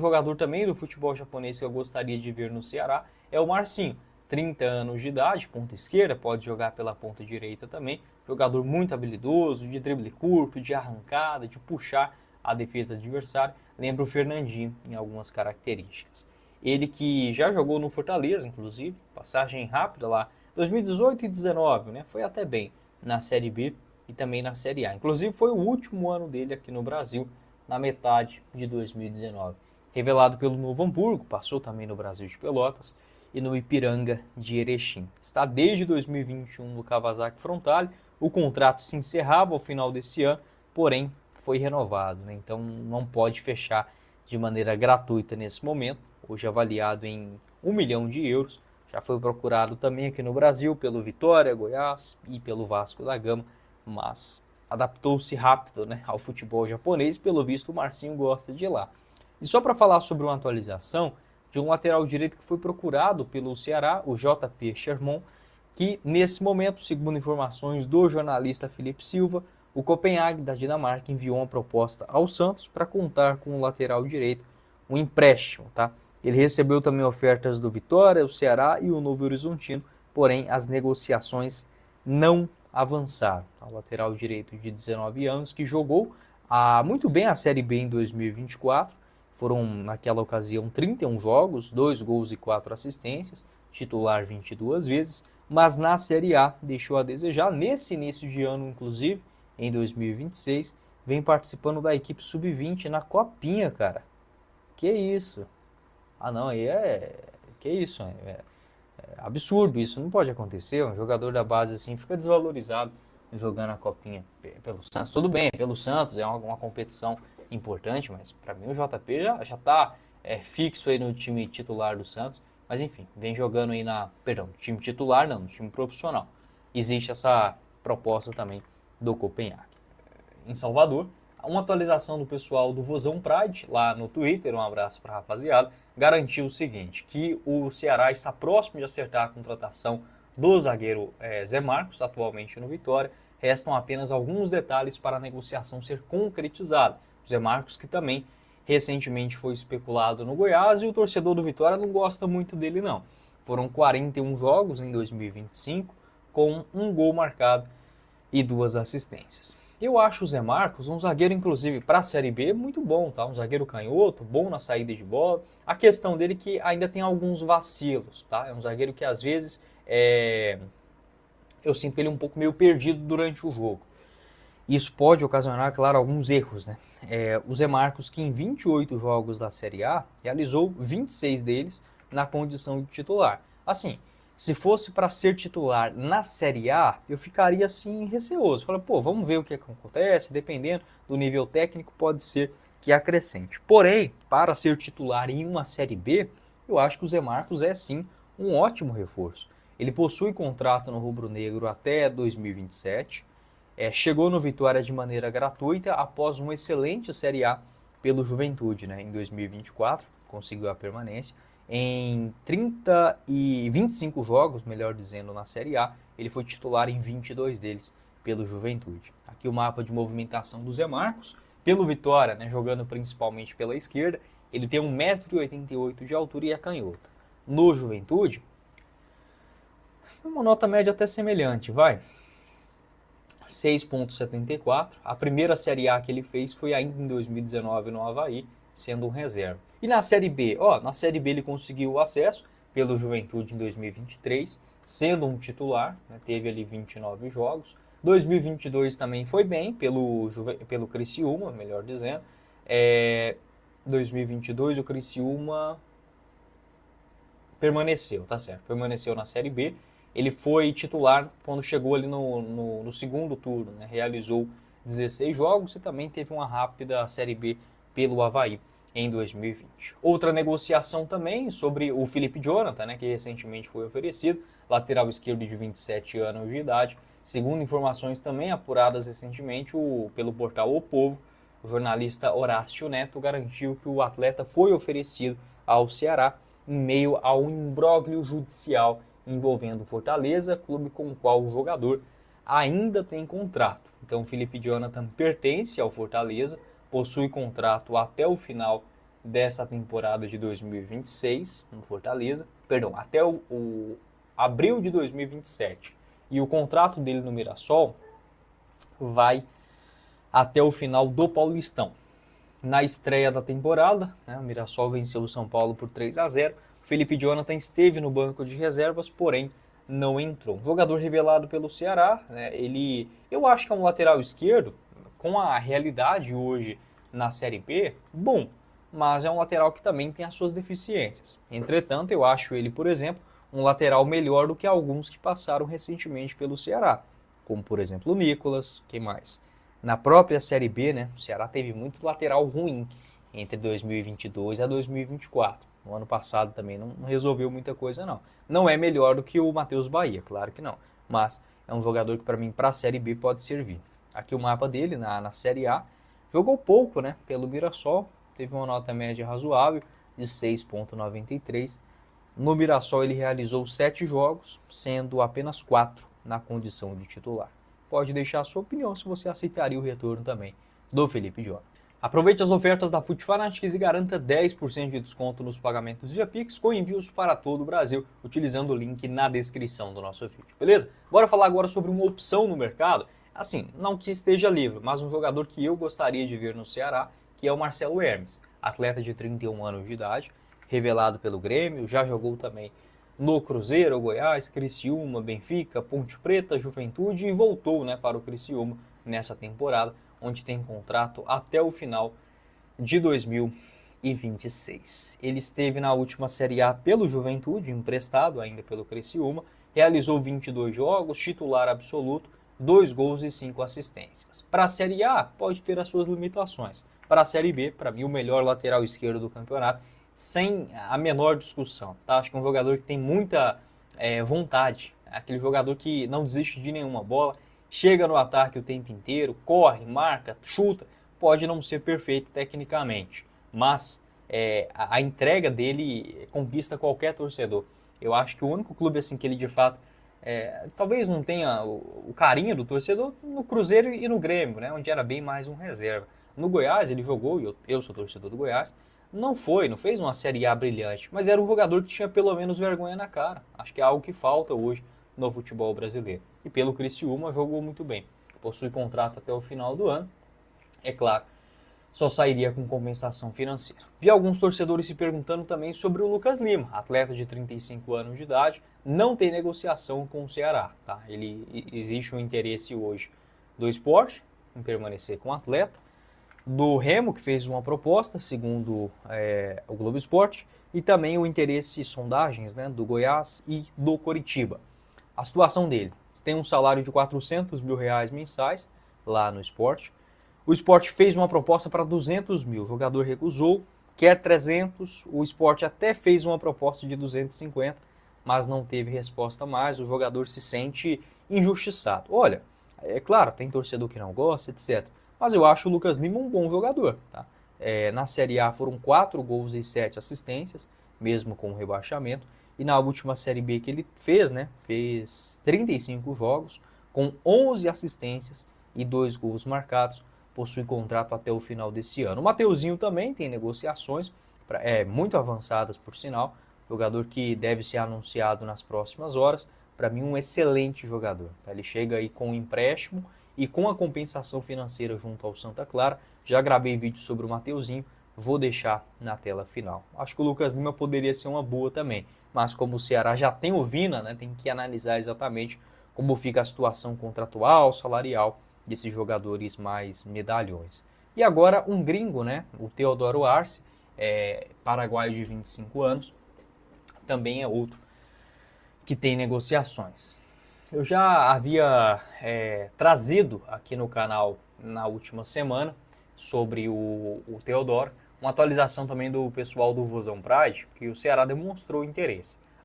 jogador também do futebol japonês que eu gostaria de ver no Ceará é o Marcinho. 30 anos de idade, ponta esquerda, pode jogar pela ponta direita também. Jogador muito habilidoso, de drible curto, de arrancada, de puxar a defesa adversária. Lembra o Fernandinho em algumas características. Ele que já jogou no Fortaleza, inclusive, passagem rápida lá, 2018 e 2019, né? Foi até bem na Série B e também na Série A. Inclusive foi o último ano dele aqui no Brasil, na metade de 2019. Revelado pelo Novo Hamburgo, passou também no Brasil de Pelotas e no Ipiranga de Erechim. Está desde 2021 no Kawasaki Frontale, o contrato se encerrava ao final desse ano, porém foi renovado, né? Então não pode fechar de maneira gratuita nesse momento, hoje avaliado em 1 milhão de euros, já foi procurado também aqui no Brasil pelo Vitória, Goiás e pelo Vasco da Gama, mas adaptou-se rápido, né, ao futebol japonês, pelo visto o Marcinho gosta de ir lá. E só para falar sobre uma atualização de um lateral direito que foi procurado pelo Ceará, o JP Sherman, que nesse momento, segundo informações do jornalista Felipe Silva, o Copenhague da Dinamarca enviou uma proposta ao Santos para contar com o lateral direito, um empréstimo, tá? Ele recebeu também ofertas do Vitória, o Ceará e o Novo Horizontino, porém as negociações não avançaram. O lateral direito de 19 anos que jogou muito bem a Série B em 2024, foram naquela ocasião 31 jogos, 2 gols e 4 assistências, titular 22 vezes, mas na Série A deixou a desejar, nesse início de ano inclusive, em 2026, vem participando da equipe sub-20 na Copinha, cara. Que isso? Ah não, aí que isso, é absurdo, isso não pode acontecer, um jogador da base assim fica desvalorizado jogando a Copinha pelo Santos. Tudo bem, pelo Santos é uma competição importante, mas para mim o JP já está fixo aí no time titular do Santos, mas enfim, vem jogando aí no time titular não, no time profissional. Existe essa proposta também do Copenhague. Em Salvador, uma atualização do pessoal do Vozão Pride, lá no Twitter, um abraço para a rapaziada, garantiu o seguinte, que o Ceará está próximo de acertar a contratação do zagueiro Zé Marcos, atualmente no Vitória. Restam apenas alguns detalhes para a negociação ser concretizada. O Zé Marcos, que também recentemente foi especulado no Goiás, e o torcedor do Vitória não gosta muito dele não. Foram 41 jogos em 2025, com 1 gol marcado e 2 assistências. Eu acho o Zé Marcos um zagueiro, inclusive, para a Série B, muito bom, tá? Um zagueiro canhoto, bom na saída de bola. A questão dele é que ainda tem alguns vacilos, tá? É um zagueiro que, às vezes, eu sinto ele um pouco meio perdido durante o jogo. Isso pode ocasionar, claro, alguns erros, né? O Zé Marcos, que em 28 jogos da Série A, realizou 26 deles na condição de titular. Assim, se fosse para ser titular na Série A, eu ficaria assim receoso. Falei, pô, vamos ver o que acontece, dependendo do nível técnico, pode ser que acrescente. Porém, para ser titular em uma Série B, eu acho que o Zé Marcos é sim um ótimo reforço. Ele possui contrato no rubro-negro até 2027, chegou no Vitória de maneira gratuita após uma excelente Série A pelo Juventude, né, em 2024, conseguiu a permanência. Em 25 jogos, melhor dizendo, na Série A, ele foi titular em 22 deles pelo Juventude. Aqui o mapa de movimentação do Zé Marcos, pelo Vitória, né, jogando principalmente pela esquerda, ele tem 1,88 m de altura e é canhoto. No Juventude, uma nota média até semelhante, vai. 6,74. A primeira Série A que ele fez foi ainda em 2019 no Avaí, sendo um reserva. E na Série B? Na Série B ele conseguiu o acesso pelo Juventude em 2023, sendo um titular, né, teve ali 29 jogos. 2022 também foi bem pelo Criciúma, melhor dizendo. 2022 o Criciúma permaneceu, tá certo, permaneceu na Série B. Ele foi titular quando chegou ali no segundo turno, né? Realizou 16 jogos e também teve uma rápida Série B pelo Avaí em 2020. Outra negociação também sobre o Felipe Jonathan, né, que recentemente foi oferecido, lateral esquerdo de 27 anos de idade. Segundo informações também apuradas recentemente pelo portal O Povo, o jornalista Horácio Neto garantiu que o atleta foi oferecido ao Ceará em meio a um imbróglio judicial envolvendo Fortaleza, clube com o qual o jogador ainda tem contrato. Então, Felipe Jonathan pertence ao Fortaleza, possui contrato até o final dessa temporada de 2026 no Fortaleza, perdão, até o abril de 2027. E o contrato dele no Mirassol vai até o final do Paulistão. Na estreia da temporada, né, o Mirassol venceu o São Paulo por 3-0. O Felipe Jonathan esteve no banco de reservas, porém não entrou. Um jogador revelado pelo Ceará, né, eu acho que é um lateral esquerdo, com a realidade hoje na Série B, bom, mas é um lateral que também tem as suas deficiências. Entretanto, eu acho ele, por exemplo, um lateral melhor do que alguns que passaram recentemente pelo Ceará, como por exemplo o Nicolas, quem mais? Na própria Série B, né, o Ceará teve muito lateral ruim entre 2022 a 2024. No ano passado também não resolveu muita coisa, não. Não é melhor do que o Matheus Bahia, claro que não. Mas é um jogador que para mim, para a Série B, pode servir. Aqui o mapa dele, na Série A, jogou pouco, né, pelo Mirassol. Teve uma nota média razoável de 6,93. No Mirassol ele realizou 7 jogos, sendo apenas 4 na condição de titular. Pode deixar a sua opinião se você aceitaria o retorno também do Felipe Jonathan. Aproveite as ofertas da FUT Fanatics e garanta 10% de desconto nos pagamentos via Pix com envios para todo o Brasil, utilizando o link na descrição do nosso vídeo, beleza? Bora falar agora sobre uma opção no mercado, assim, não que esteja livre, mas um jogador que eu gostaria de ver no Ceará, que é o Marcelo Hermes, atleta de 31 anos de idade, revelado pelo Grêmio, já jogou também no Cruzeiro, Goiás, Criciúma, Benfica, Ponte Preta, Juventude e voltou, né, para o Criciúma nessa temporada, onde tem contrato até o final de 2026. Ele esteve na última Série A pelo Juventude, emprestado ainda pelo Criciúma, realizou 22 jogos, titular absoluto, 2 gols e 5 assistências. Para a Série A, pode ter as suas limitações. Para a Série B, para mim, o melhor lateral esquerdo do campeonato, sem a menor discussão. Tá? Acho que é um jogador que tem muita vontade, aquele jogador que não desiste de nenhuma bola, chega no ataque o tempo inteiro, corre, marca, chuta, pode não ser perfeito tecnicamente, mas a entrega dele conquista qualquer torcedor. Eu acho que o único clube assim que ele de fato talvez não tenha o carinho do torcedor no Cruzeiro e no Grêmio, né, onde era bem mais um reserva. No Goiás ele jogou, e eu sou torcedor do Goiás, não fez uma Série A brilhante, mas era um jogador que tinha pelo menos vergonha na cara. Acho que é algo que falta hoje no futebol brasileiro. E pelo Criciúma jogou muito bem. Possui contrato até o final do ano. É claro, só sairia com compensação financeira. Vi alguns torcedores se perguntando também sobre o Lucas Lima, atleta de 35 anos de idade, não tem negociação com o Ceará. Tá? Existe um interesse hoje do Sport em permanecer com o atleta, do Remo, que fez uma proposta, segundo o Globo Esporte, e também o interesse sondagens, né, do Goiás e do Coritiba. A situação dele, tem um salário de R$400 mil mensais lá no Sport. O Sport fez uma proposta para 200 mil, o jogador recusou, quer 300, o Sport até fez uma proposta de 250, mas não teve resposta mais, o jogador se sente injustiçado. Olha, é claro, tem torcedor que não gosta, etc., mas eu acho o Lucas Lima um bom jogador. Tá? Na Série A foram 4 gols e 7 assistências, mesmo com o rebaixamento. E na última Série B que ele fez, né, fez 35 jogos, com 11 assistências e 2 gols marcados. Possui contrato até o final desse ano. O Mateuzinho também tem negociações, muito avançadas por sinal. Jogador que deve ser anunciado nas próximas horas. Para mim, um excelente jogador. Ele chega aí com um empréstimo e com a compensação financeira junto ao Santa Clara. Já gravei vídeo sobre o Mateuzinho, vou deixar na tela final. Acho que o Lucas Lima poderia ser uma boa também, mas como o Ceará já tem o Vina, né, tem que analisar exatamente como fica a situação contratual, salarial desses jogadores mais medalhões. E agora um gringo, né, o Teodoro Arce, paraguaio de 25 anos, também é outro que tem negociações. Eu já havia trazido aqui no canal na última semana sobre o Teodoro, uma atualização também do pessoal do Vozão Pride, que o Ceará demonstrou interesse.